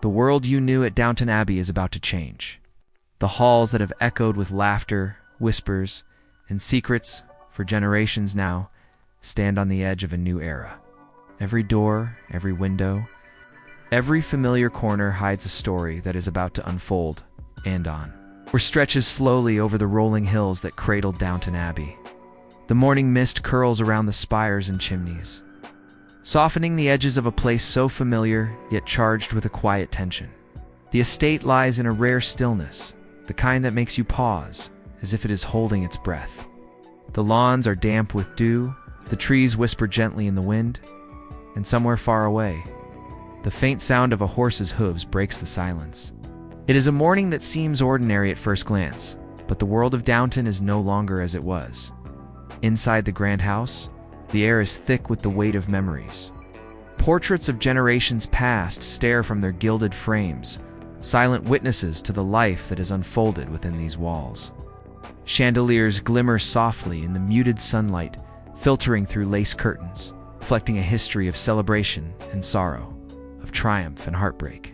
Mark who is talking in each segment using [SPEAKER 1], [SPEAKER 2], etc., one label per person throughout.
[SPEAKER 1] The world you knew at Downton Abbey is about to change. The halls that have echoed with laughter, whispers, and secrets for generations now stand on the edge of a new era. Every door, every window, every familiar corner hides a story that is about to unfold and on, or stretches slowly over the rolling hills that cradled Downton Abbey. The morning mist curls around the spires and chimneys, softening the edges of a place so familiar yet charged with a quiet tension. The estate lies in a rare stillness, the kind that makes you pause, as if it is holding its breath. The lawns are damp with dew, the trees whisper gently in the wind, and somewhere far away, the faint sound of a horse's hooves breaks the silence. It is a morning that seems ordinary at first glance, but the world of Downton is no longer as it was. Inside the grand house, the air is thick with the weight of memories. Portraits of generations past stare from their gilded frames, silent witnesses to the life that has unfolded within these walls. Chandeliers glimmer softly in the muted sunlight, filtering through lace curtains, reflecting a history of celebration and sorrow, of triumph and heartbreak.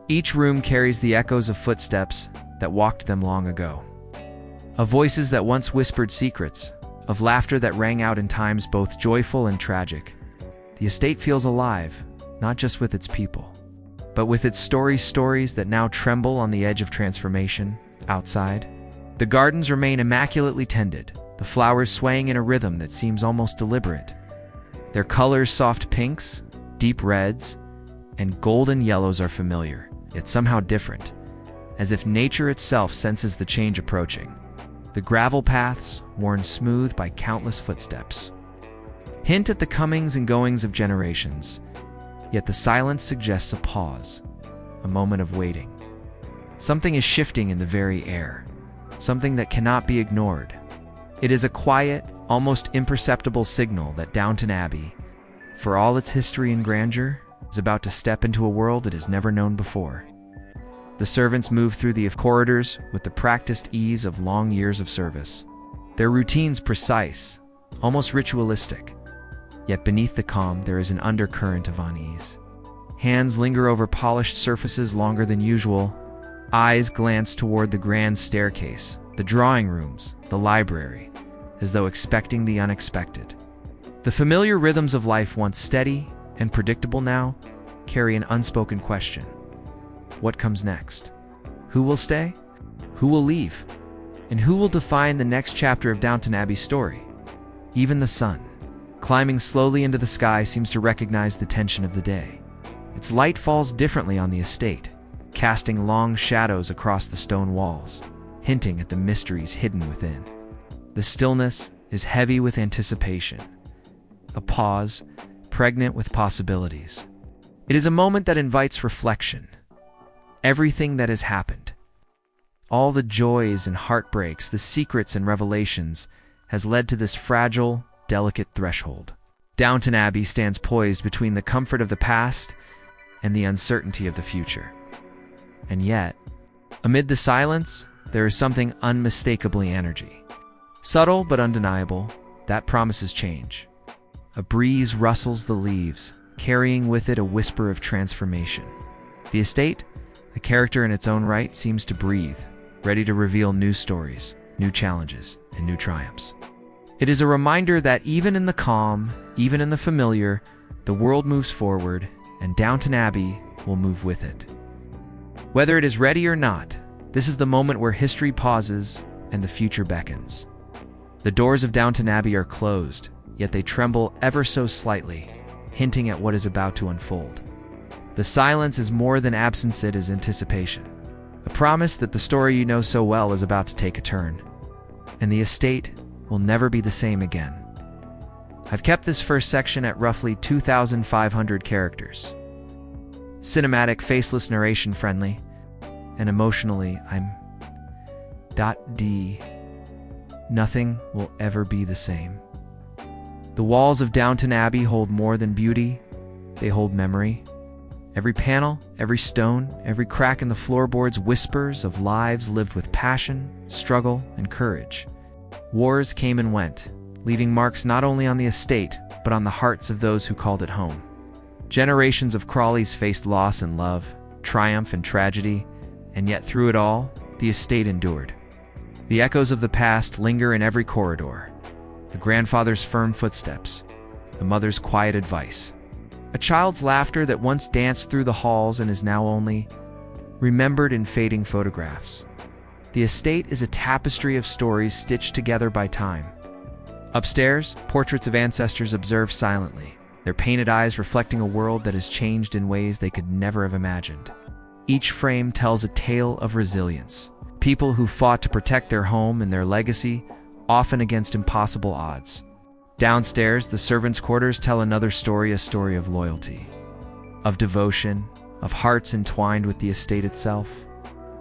[SPEAKER 1] Each room carries the echoes of footsteps that walked them long ago, of voices that once whispered secrets, of laughter that rang out in times both joyful and tragic. The estate feels alive, not just with its people, but with its stories that now tremble on the edge of transformation. Outside, the gardens remain immaculately tended, the flowers swaying in a rhythm that seems almost deliberate. Their colors, soft pinks, deep reds, and golden yellows, are familiar, yet somehow different, as if nature itself senses the change approaching. The gravel paths, worn smooth by countless footsteps, hint at the comings and goings of generations, yet the silence suggests a pause, a moment of waiting. Something is shifting in the very air, something that cannot be ignored. It is a quiet, almost imperceptible signal that Downton Abbey, for all its history and grandeur, is about to step into a world it has never known before. The servants move through the corridors with the practiced ease of long years of service. Their routines precise, almost ritualistic. Yet beneath the calm there is an undercurrent of unease. Hands linger over polished surfaces longer than usual. Eyes glance toward the grand staircase, the drawing rooms, the library, as though expecting the unexpected. The familiar rhythms of life, once steady and predictable, now carry an unspoken question. What comes next? Who will stay? Who will leave? And who will define the next chapter of Downton Abbey's story? Even the sun, climbing slowly into the sky, seems to recognize the tension of the day. Its light falls differently on the estate, casting long shadows across the stone walls, hinting at the mysteries hidden within. The stillness is heavy with anticipation, a pause pregnant with possibilities. It is a moment that invites reflection. Everything that has happened, all the joys and heartbreaks, the secrets and revelations, has led to this fragile, delicate threshold. Downton Abbey stands poised between the comfort of the past and the uncertainty of the future. And yet, amid the silence, there is something unmistakably energy. Subtle but undeniable, that promises change. A breeze rustles the leaves, carrying with it a whisper of transformation. The estate, a character in its own right, seems to breathe, ready to reveal new stories, new challenges, and new triumphs. It is a reminder that even in the calm, even in the familiar, the world moves forward, and Downton Abbey will move with it. Whether it is ready or not, this is the moment where history pauses and the future beckons. The doors of Downton Abbey are closed, yet they tremble ever so slightly, hinting at what is about to unfold. The silence is more than absence, it is anticipation. A promise that the story you know so well is about to take a turn, and the estate will never be the same again. I've kept this first section at roughly 2,500 characters. Cinematic, faceless narration friendly, and emotionally, Nothing will ever be the same. The walls of Downton Abbey hold more than beauty, they hold memory. Every panel, every stone, every crack in the floorboards whispers of lives lived with passion, struggle, and courage. Wars came and went, leaving marks not only on the estate, but on the hearts of those who called it home. Generations of Crawleys faced loss and love, triumph and tragedy, and yet through it all, the estate endured. The echoes of the past linger in every corridor. A grandfather's firm footsteps, a mother's quiet advice, a child's laughter that once danced through the halls and is now only remembered in fading photographs. The estate is a tapestry of stories stitched together by time. Upstairs, portraits of ancestors observe silently, their painted eyes reflecting a world that has changed in ways they could never have imagined. Each frame tells a tale of resilience, people who fought to protect their home and their legacy, often against impossible odds. Downstairs, the servants' quarters tell another story, a story of loyalty, of devotion, of hearts entwined with the estate itself.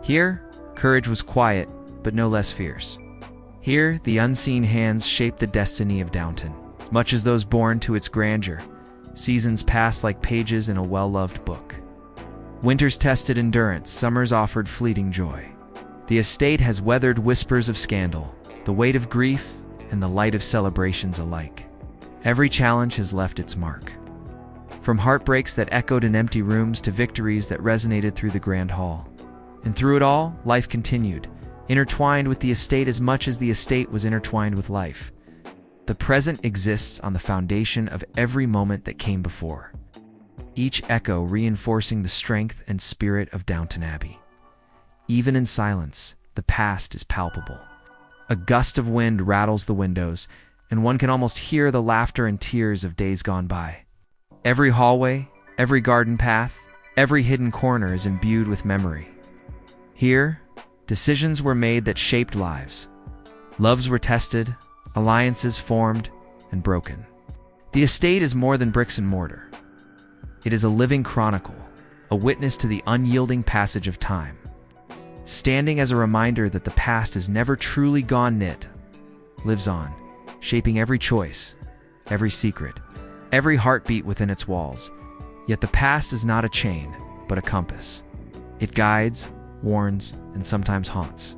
[SPEAKER 1] Here, courage was quiet, but no less fierce. Here, the unseen hands shaped the destiny of Downton, much as those born to its grandeur. Seasons passed like pages in a well-loved book. Winters tested endurance, summers offered fleeting joy. The estate has weathered whispers of scandal, the weight of grief, and the light of celebrations alike. Every challenge has left its mark. From heartbreaks that echoed in empty rooms to victories that resonated through the grand hall. And through it all, life continued, intertwined with the estate as much as the estate was intertwined with life. The present exists on the foundation of every moment that came before, each echo reinforcing the strength and spirit of Downton Abbey. Even in silence, the past is palpable. A gust of wind rattles the windows, and one can almost hear the laughter and tears of days gone by. Every hallway, every garden path, every hidden corner is imbued with memory. Here, decisions were made that shaped lives. Loves were tested, alliances formed, and broken. The estate is more than bricks and mortar. It is a living chronicle, a witness to the unyielding passage of time, standing as a reminder that the past is never truly gone. It lives on, shaping every choice, every secret, every heartbeat within its walls. Yet the past is not a chain, but a compass. It guides, warns, and sometimes haunts.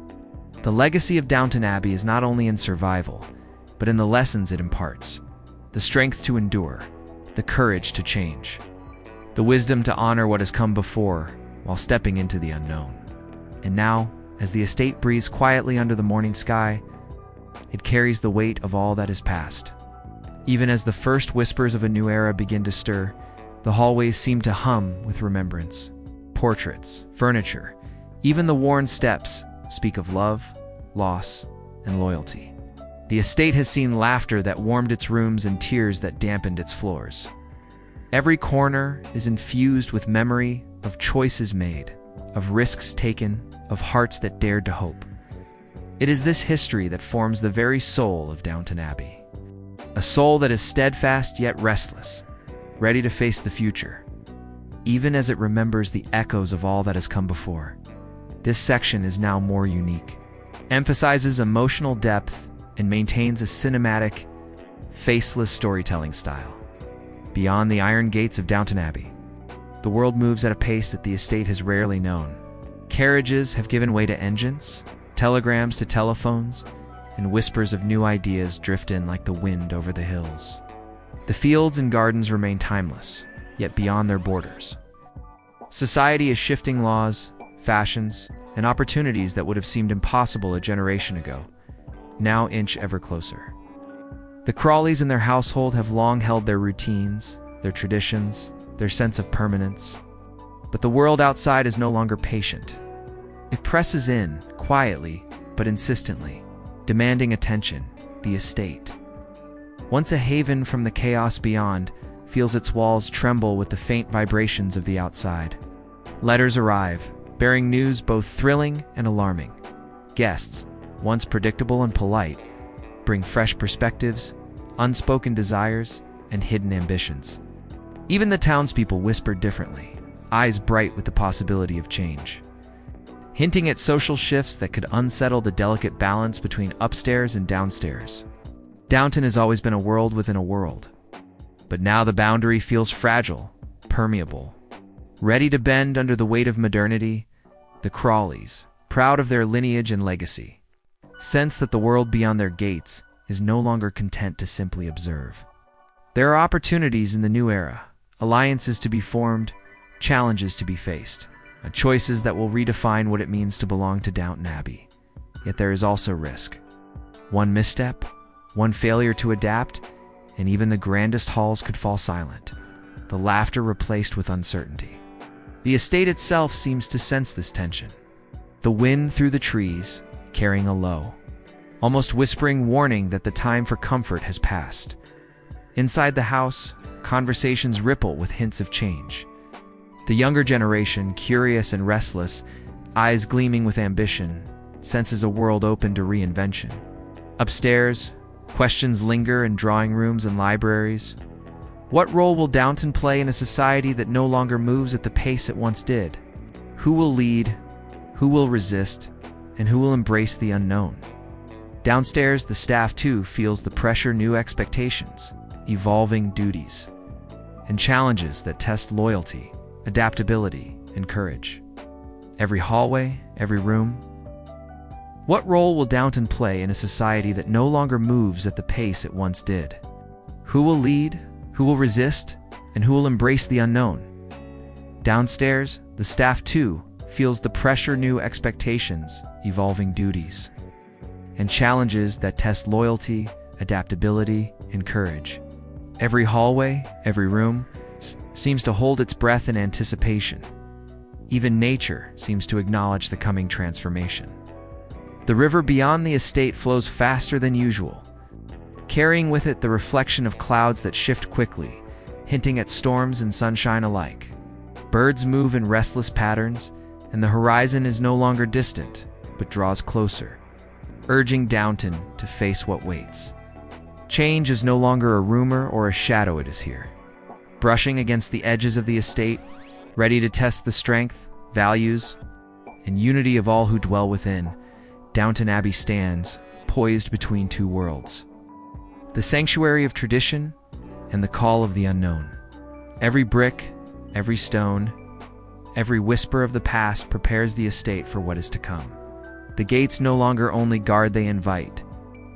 [SPEAKER 1] The legacy of Downton Abbey is not only in survival, but in the lessons it imparts, the strength to endure, the courage to change, the wisdom to honor what has come before while stepping into the unknown. And now, as the estate breathes quietly under the morning sky, it carries the weight of all that is past. Even as the first whispers of a new era begin to stir, the hallways seem to hum with remembrance. Portraits, furniture, even the worn steps speak of love, loss, and loyalty. The estate has seen laughter that warmed its rooms and tears that dampened its floors. Every corner is infused with memory of choices made, of risks taken, of hearts that dared to hope. It is this history that forms the very soul of Downton Abbey. A soul that is steadfast yet restless, ready to face the future, even as it remembers the echoes of all that has come before. This section is now more unique, emphasizes emotional depth, and maintains a cinematic, faceless storytelling style. Beyond the iron gates of Downton Abbey, the world moves at a pace that the estate has rarely known. Carriages have given way to engines, telegrams to telephones, and whispers of new ideas drift in like the wind over the hills. The fields and gardens remain timeless, yet beyond their borders. Society is shifting laws, fashions, and opportunities that would have seemed impossible a generation ago, now inch ever closer. The Crawleys and their household have long held their routines, their traditions, their sense of permanence. But the world outside is no longer patient. It presses in, quietly, but insistently, demanding attention. The estate, once a haven from the chaos beyond, feels its walls tremble with the faint vibrations of the outside. Letters arrive, bearing news both thrilling and alarming. Guests, once predictable and polite, bring fresh perspectives, unspoken desires, and hidden ambitions. Even the townspeople whisper differently, eyes bright with the possibility of change, hinting at social shifts that could unsettle the delicate balance between upstairs and downstairs. Downton has always been a world within a world, but now the boundary feels fragile, permeable, ready to bend under the weight of modernity. The Crawleys, proud of their lineage and legacy, sense that the world beyond their gates is no longer content to simply observe. There are opportunities in the new era, alliances to be formed, challenges to be faced. choices that will redefine what it means to belong to Downton Abbey. Yet there is also risk. One misstep, one failure to adapt, and even the grandest halls could fall silent, the laughter replaced with uncertainty. The estate itself seems to sense this tension. The wind through the trees, carrying a low, almost whispering warning that the time for comfort has passed. Inside the house, conversations ripple with hints of change. The younger generation, curious and restless, eyes gleaming with ambition, senses a world open to reinvention. Upstairs, questions linger in drawing rooms and libraries. What role will Downton play in a society that no longer moves at the pace it once did? Who will lead? Who will resist? And who will embrace the unknown? Downstairs, the staff too feels the pressure, new expectations, evolving duties, and challenges that test loyalty, adaptability, and courage. Every hallway, every room. What role will Downton play in a society that no longer moves at the pace it once did? Who will lead? Who will resist? And who will embrace the unknown? Downstairs, the staff too feels the pressure, new expectations, evolving duties, and challenges that test loyalty, adaptability, and courage. Every hallway, every room seems to hold its breath in anticipation. Even nature seems to acknowledge the coming transformation. The river beyond the estate flows faster than usual, carrying with it the reflection of clouds that shift quickly, hinting at storms and sunshine alike. Birds move in restless patterns, and the horizon is no longer distant, but draws closer, urging Downton to face what waits. Change is no longer a rumor or a shadow, it is here. Brushing against the edges of the estate, ready to test the strength, values, and unity of all who dwell within, Downton Abbey stands, poised between two worlds. The sanctuary of tradition and the call of the unknown. Every brick, every stone, every whisper of the past prepares the estate for what is to come. The gates no longer only guard, they invite,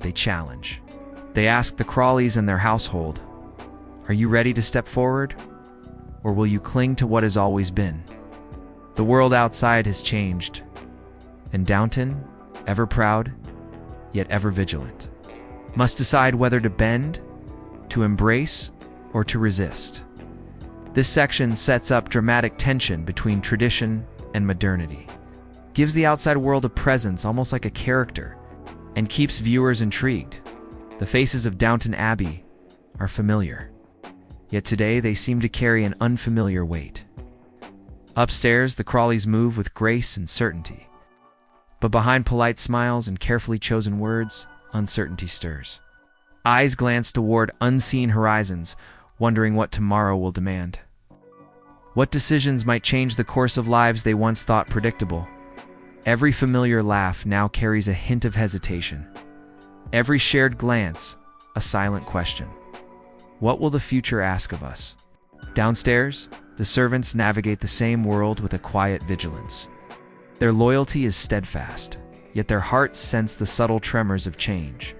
[SPEAKER 1] they challenge. They ask the Crawleys and their household, are you ready to step forward? Or will you cling to what has always been? The world outside has changed, and Downton, ever proud, yet ever vigilant, must decide whether to bend, to embrace, or to resist. This section sets up dramatic tension between tradition and modernity, gives the outside world a presence almost like a character, and keeps viewers intrigued. The faces of Downton Abbey are familiar, yet today they seem to carry an unfamiliar weight. Upstairs, the Crawleys move with grace and certainty, but behind polite smiles and carefully chosen words, uncertainty stirs. Eyes glance toward unseen horizons, wondering what tomorrow will demand. What decisions might change the course of lives they once thought predictable? Every familiar laugh now carries a hint of hesitation. Every shared glance, a silent question. What will the future ask of us? Downstairs, the servants navigate the same world with a quiet vigilance. Their loyalty is steadfast, yet their hearts sense the subtle tremors of change.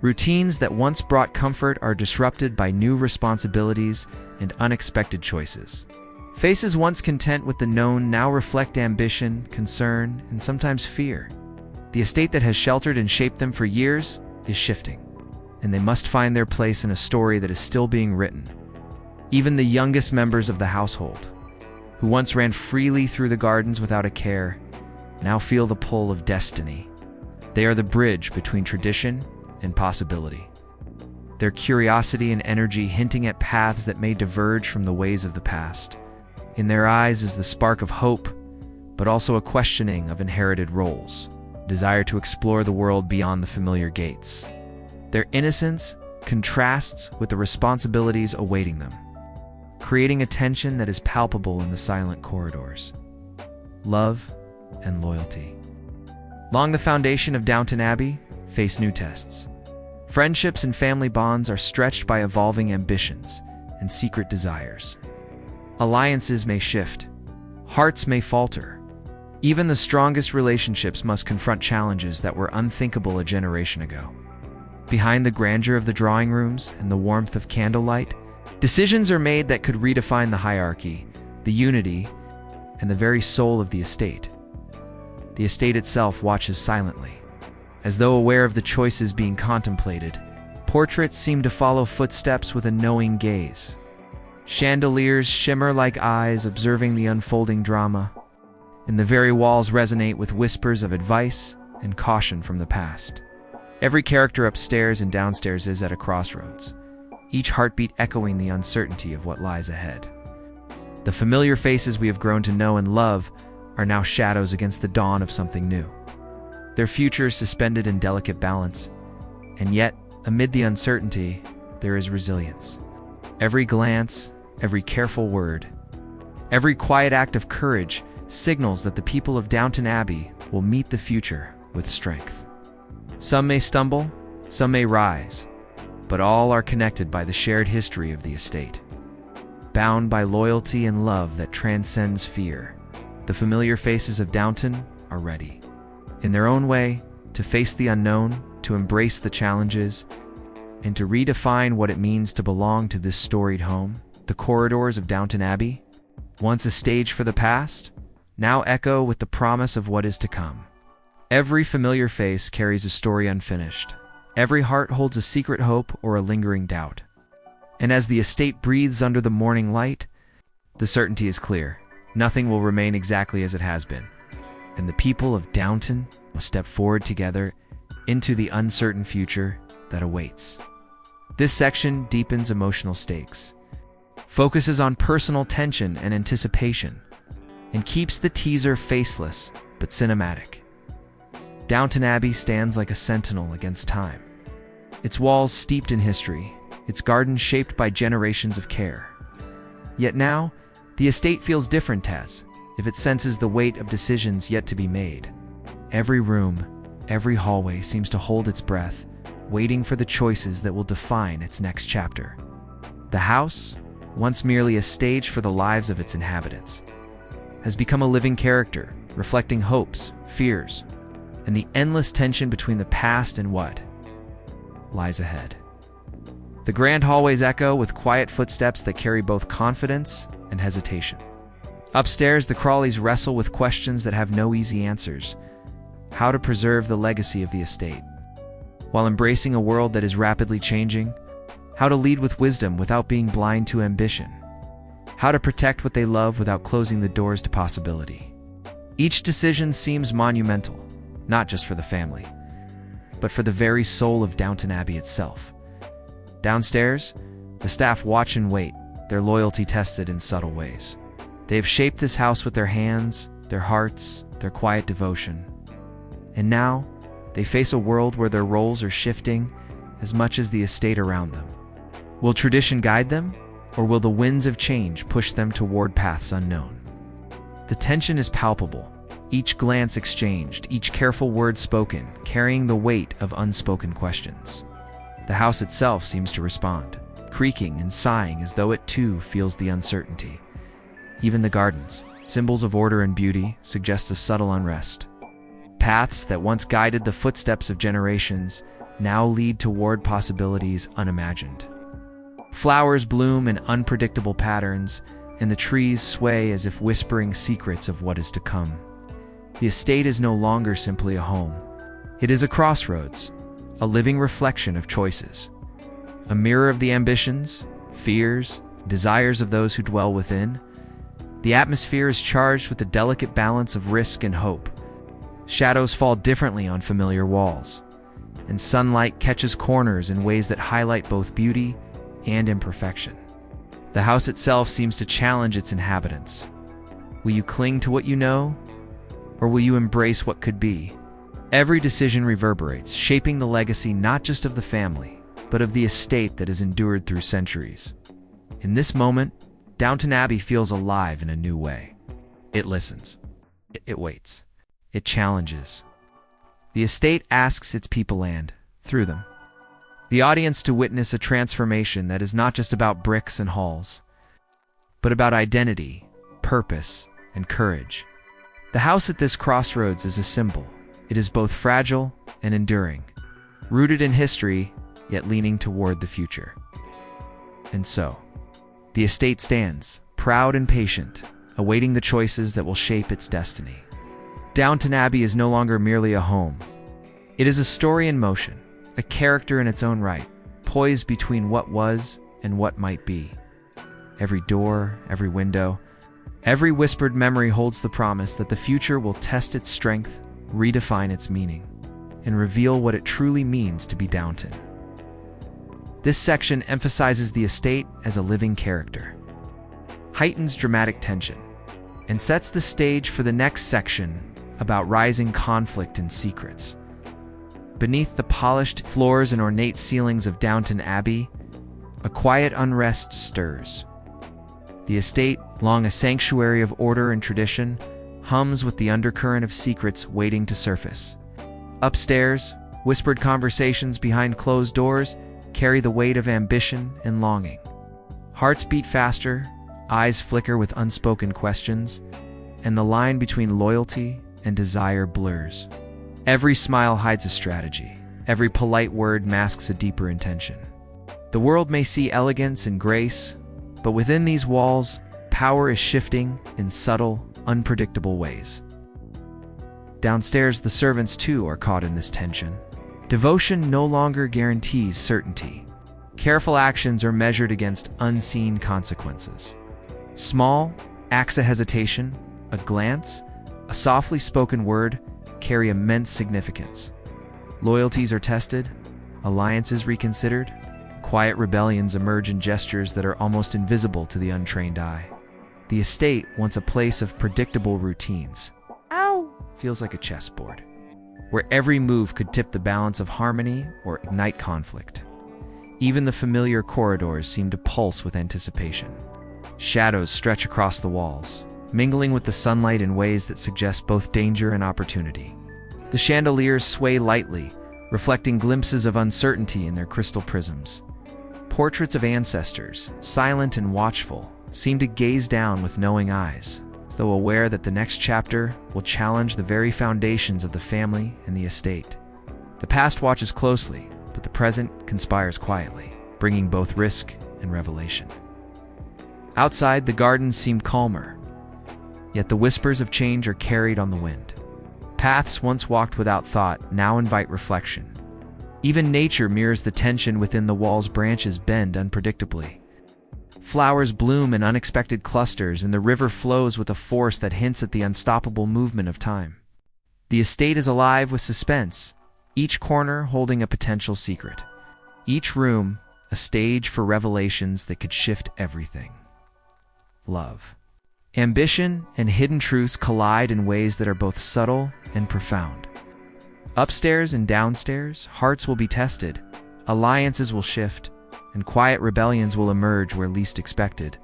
[SPEAKER 1] Routines that once brought comfort are disrupted by new responsibilities and unexpected choices. Faces once content with the known now reflect ambition, concern, and sometimes fear. The estate that has sheltered and shaped them for years is shifting, and they must find their place in a story that is still being written. Even the youngest members of the household, who once ran freely through the gardens without a care, now feel the pull of destiny. They are the bridge between tradition and possibility. Their curiosity and energy hinting at paths that may diverge from the ways of the past. In their eyes is the spark of hope, but also a questioning of inherited roles, desire to explore the world beyond the familiar gates. Their innocence contrasts with the responsibilities awaiting them, creating a tension that is palpable in the silent corridors. Love and loyalty. Along the foundation of Downton Abbey face new tests. Friendships and family bonds are stretched by evolving ambitions and secret desires. Alliances may shift, hearts may falter. Even the strongest relationships must confront challenges that were unthinkable a generation ago. Behind the grandeur of the drawing rooms and the warmth of candlelight, decisions are made that could redefine the hierarchy, the unity, and the very soul of the estate. The estate itself watches silently. As though aware of the choices being contemplated, portraits seem to follow footsteps with a knowing gaze. Chandeliers shimmer like eyes observing the unfolding drama, and the very walls resonate with whispers of advice and caution from the past. Every character upstairs and downstairs is at a crossroads, each heartbeat echoing the uncertainty of what lies ahead. The familiar faces we have grown to know and love are now shadows against the dawn of something new. Their futures suspended in delicate balance, and yet, amid the uncertainty, there is resilience. Every glance, every careful word, every quiet act of courage signals that the people of Downton Abbey will meet the future with strength. Some may stumble, some may rise, but all are connected by the shared history of the estate. Bound by loyalty and love that transcends fear, the familiar faces of Downton are ready, in their own way, to face the unknown, to embrace the challenges, and to redefine what it means to belong to this storied home. The corridors of Downton Abbey, once a stage for the past, now echo with the promise of what is to come. Every familiar face carries a story unfinished. Every heart holds a secret hope or a lingering doubt. And as the estate breathes under the morning light, the certainty is clear. Nothing will remain exactly as it has been. And the people of Downton will step forward together into the uncertain future that awaits. This section deepens emotional stakes, focuses on personal tension and anticipation, and keeps the teaser faceless but cinematic. Downton Abbey stands like a sentinel against time, its walls steeped in history, its gardens shaped by generations of care. Yet now, the estate feels different as if it senses the weight of decisions yet to be made. Every room, every hallway seems to hold its breath, waiting for the choices that will define its next chapter. The house, once merely a stage for the lives of its inhabitants, has become a living character, reflecting hopes, fears, and the endless tension between the past and what lies ahead. The grand hallways echo with quiet footsteps that carry both confidence and hesitation. Upstairs, the Crawleys wrestle with questions that have no easy answers. How to preserve the legacy of the estate, while embracing a world that is rapidly changing. How to lead with wisdom without being blind to ambition. How to protect what they love without closing the doors to possibility. Each decision seems monumental, not just for the family, but for the very soul of Downton Abbey itself. Downstairs, the staff watch and wait, their loyalty tested in subtle ways. They have shaped this house with their hands, their hearts, their quiet devotion. And now, they face a world where their roles are shifting as much as the estate around them. Will tradition guide them, or will the winds of change push them toward paths unknown? The tension is palpable, each glance exchanged, each careful word spoken, carrying the weight of unspoken questions. The house itself seems to respond, creaking and sighing as though it too feels the uncertainty. Even the gardens, symbols of order and beauty, suggest a subtle unrest. Paths that once guided the footsteps of generations now lead toward possibilities unimagined. Flowers bloom in unpredictable patterns, and the trees sway as if whispering secrets of what is to come. The estate is no longer simply a home. It is a crossroads, a living reflection of choices, a mirror of the ambitions, fears, desires of those who dwell within. The atmosphere is charged with the delicate balance of risk and hope. Shadows fall differently on familiar walls, and sunlight catches corners in ways that highlight both beauty and imperfection. The house itself seems to challenge its inhabitants. Will you cling to what you know, or will you embrace what could be? Every decision reverberates, shaping the legacy not just of the family, but of the estate that has endured through centuries. In this moment, Downton Abbey feels alive in a new way. It listens. It waits. It challenges. The estate asks its people and, through them, the audience to witness a transformation that is not just about bricks and halls, but about identity, purpose, and courage. The house at this crossroads is a symbol. It is both fragile and enduring, rooted in history, yet leaning toward the future. And so, the estate stands, proud and patient, awaiting the choices that will shape its destiny. Downton Abbey is no longer merely a home. It is a story in motion, a character in its own right, poised between what was and what might be. Every door, every window, every whispered memory holds the promise that the future will test its strength, redefine its meaning, and reveal what it truly means to be Downton. This section emphasizes the estate as a living character, heightens dramatic tension, and sets the stage for the next section about rising conflict and secrets. Beneath the polished floors and ornate ceilings of Downton Abbey, a quiet unrest stirs. The estate, long a sanctuary of order and tradition, hums with the undercurrent of secrets waiting to surface. Upstairs, whispered conversations behind closed doors carry the weight of ambition and longing. Hearts beat faster, eyes flicker with unspoken questions, and the line between loyalty and desire blurs. Every smile hides a strategy. Every polite word masks a deeper intention. The world may see elegance and grace, but within these walls, power is shifting in subtle, unpredictable ways. Downstairs, the servants too are caught in this tension. Devotion no longer guarantees certainty. Careful actions are measured against unseen consequences. Small acts of hesitation, a glance, a softly spoken word carry immense significance. Loyalties are tested, alliances reconsidered, quiet rebellions emerge in gestures that are almost invisible to the untrained eye. The estate, once a place of predictable routines, feels like a chessboard, where every move could tip the balance of harmony or ignite conflict. Even the familiar corridors seem to pulse with anticipation. Shadows stretch across the walls, mingling with the sunlight in ways that suggest both danger and opportunity. The chandeliers sway lightly, reflecting glimpses of uncertainty in their crystal prisms. Portraits of ancestors, silent and watchful, seem to gaze down with knowing eyes, as though aware that the next chapter will challenge the very foundations of the family and the estate. The past watches closely, but the present conspires quietly, bringing both risk and revelation. Outside, the gardens seem calmer, yet the whispers of change are carried on the wind. Paths once walked without thought now invite reflection. Even nature mirrors the tension within the wall's branches bend unpredictably. Flowers bloom in unexpected clusters, and the river flows with a force that hints at the unstoppable movement of time. The estate is alive with suspense, each corner holding a potential secret. Each room, a stage for revelations that could shift everything. Love. Ambition and hidden truths collide in ways that are both subtle and profound. Upstairs and downstairs, hearts will be tested, alliances will shift, and quiet rebellions will emerge where least expected.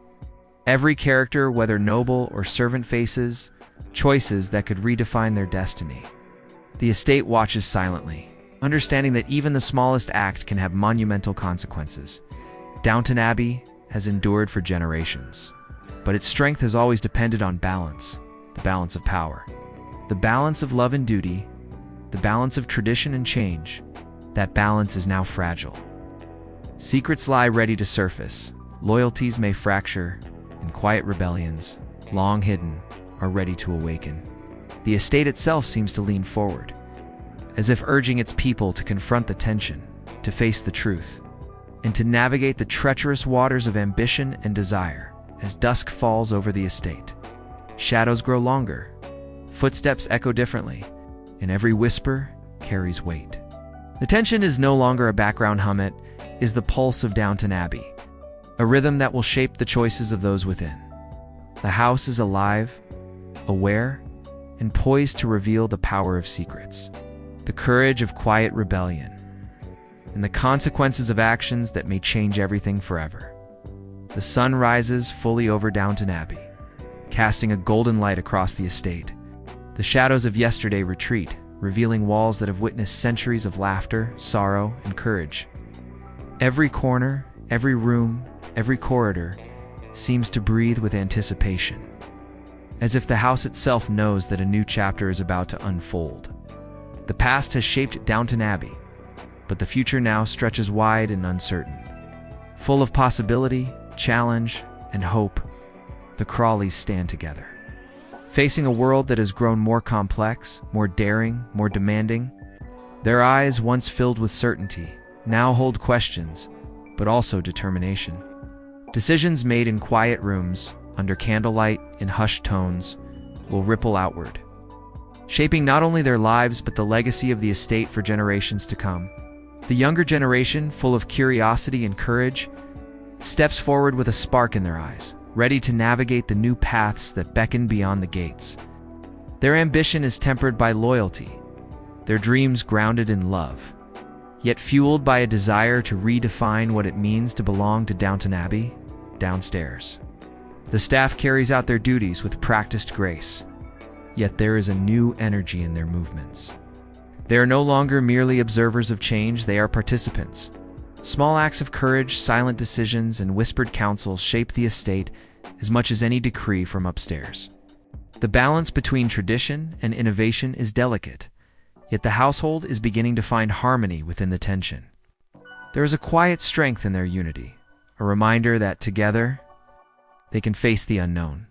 [SPEAKER 1] Every character, whether noble or servant, faces choices that could redefine their destiny. The estate watches silently, understanding that even the smallest act can have monumental consequences. Downton Abbey has endured for generations, but its strength has always depended on balance, the balance of power, the balance of love and duty, the balance of tradition and change. That balance is now fragile. Secrets lie ready to surface, loyalties may fracture, and quiet rebellions, long hidden, are ready to awaken. The estate itself seems to lean forward, as if urging its people to confront the tension, to face the truth, and to navigate the treacherous waters of ambition and desire. As dusk falls over the estate, shadows grow longer, footsteps echo differently, and every whisper carries weight. The tension is no longer a background hum, it is the pulse of Downton Abbey, a rhythm that will shape the choices of those within. The house is alive, aware, and poised to reveal the power of secrets, the courage of quiet rebellion, and the consequences of actions that may change everything forever. The sun rises fully over Downton Abbey, casting a golden light across the estate. The shadows of yesterday retreat, revealing walls that have witnessed centuries of laughter, sorrow, and courage. Every corner, every room, every corridor seems to breathe with anticipation, as if the house itself knows that a new chapter is about to unfold. The past has shaped Downton Abbey, but the future now stretches wide and uncertain, full of possibility, challenge, and hope. the Crawleys stand together. Facing a world that has grown more complex, more daring, more demanding, their eyes, once filled with certainty, now hold questions, but also determination. Decisions made in quiet rooms, under candlelight, in hushed tones, will ripple outward, shaping not only their lives but the legacy of the estate for generations to come. The younger generation, full of curiosity and courage, steps forward with a spark in their eyes, ready to navigate the new paths that beckon beyond the gates. Their ambition is tempered by loyalty, their dreams grounded in love, yet fueled by a desire to redefine what it means to belong to Downton Abbey, downstairs. The staff carries out their duties with practiced grace, yet there is a new energy in their movements. They are no longer merely observers of change, they are participants. Small acts of courage, silent decisions, and whispered counsel shape the estate as much as any decree from upstairs. The balance between tradition and innovation is delicate, yet the household is beginning to find harmony within the tension. There is a quiet strength in their unity, a reminder that together, they can face the unknown.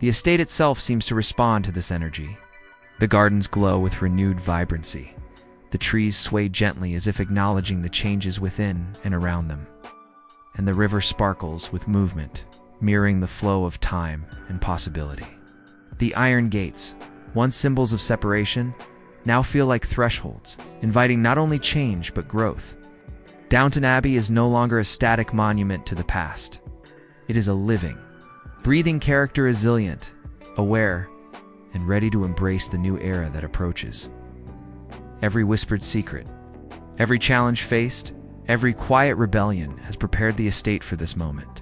[SPEAKER 1] The estate itself seems to respond to this energy. The gardens glow with renewed vibrancy. The trees sway gently as if acknowledging the changes within and around them. And the river sparkles with movement, mirroring the flow of time and possibility. The iron gates, once symbols of separation, now feel like thresholds, inviting not only change but growth. Downton Abbey is no longer a static monument to the past. It is a living, breathing character, resilient, aware, and ready to embrace the new era that approaches. Every whispered secret, every challenge faced, every quiet rebellion has prepared the estate for this moment.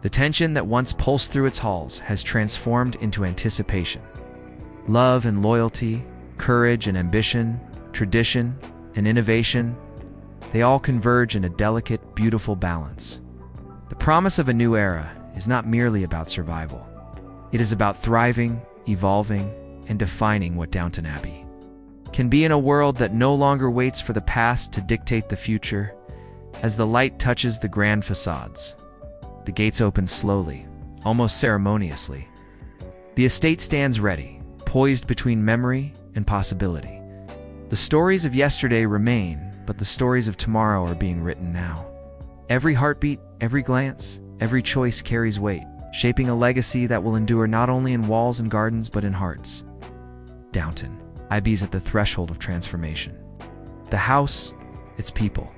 [SPEAKER 1] The tension that once pulsed through its halls has transformed into anticipation. Love and loyalty, courage and ambition, tradition and innovation, they all converge in a delicate, beautiful balance. The promise of a new era is not merely about survival. It is about thriving, evolving, and defining what Downton Abbey can be in a world that no longer waits for the past to dictate the future. As the light touches the grand facades, the gates open slowly, almost ceremoniously. The estate stands ready, poised between memory and possibility. The stories of yesterday remain, but the stories of tomorrow are being written now. Every heartbeat, every glance, every choice carries weight, shaping a legacy that will endure not only in walls and gardens but in hearts. Downton Abbey's at the threshold of transformation. The house, its people,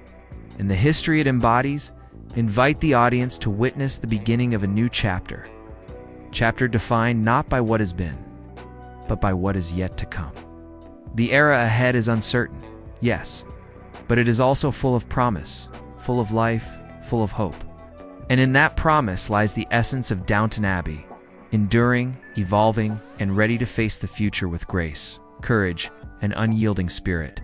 [SPEAKER 1] and the history it embodies invite the audience to witness the beginning of a new chapter. Chapter defined not by what has been, but by what is yet to come. The era ahead is uncertain, yes, but it is also full of promise, full of life, full of hope. And in that promise lies the essence of Downton Abbey, enduring, evolving, and ready to face the future with grace, courage, and unyielding spirit.